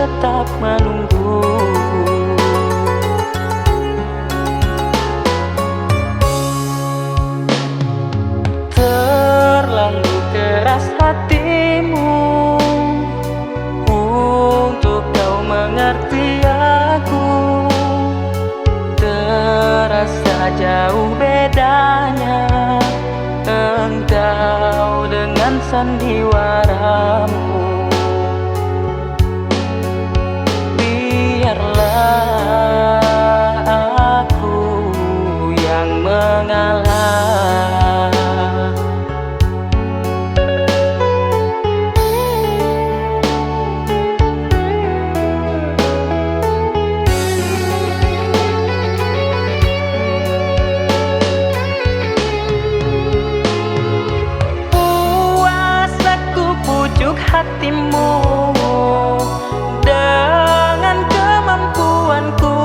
tetap menunggu. Terlalu keras hatimu untuk kau mengerti aku. Terasa jauh bedanya engkau dengan sandiwaramu. Biarlah aku yang mengalah. Hatimu dengan kemampuanku,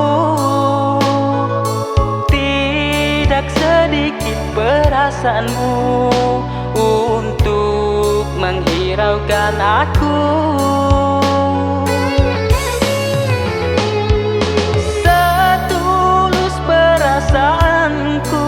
tidak sedikit perasaanmu untuk menghiraukan aku. Setulus perasaanku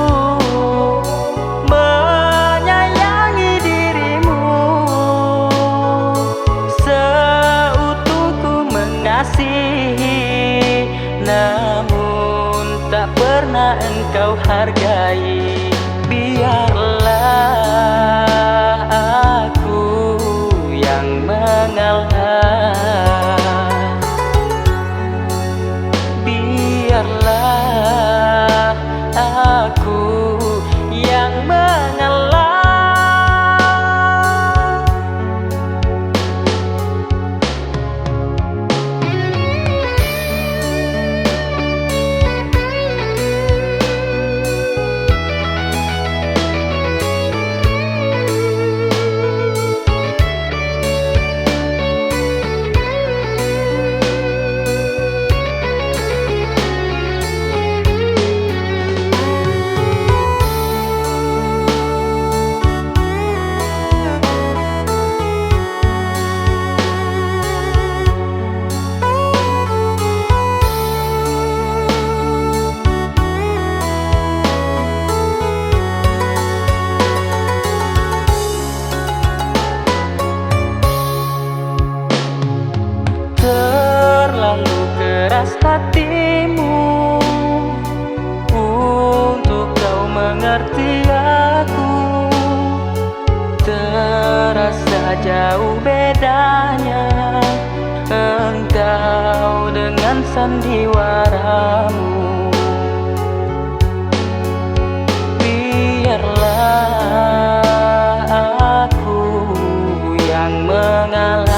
namun tak pernah engkau hargai. Biarlah aku yang mengalah. Biarlah aku yang mengalah. Terlalu keras hatimu untuk kau mengerti aku. Terasa jauh bedanya engkau dengan sandiwaramu. Biarlah aku yang mengalah.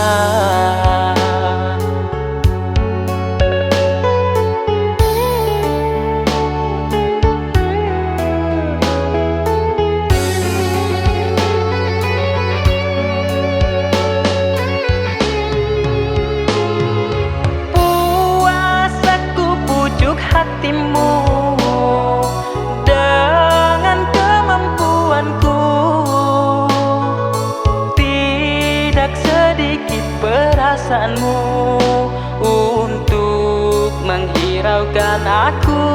Hatimu dengan kemampuanku, tidak sedikit perasaanmu untuk menghiraukan aku.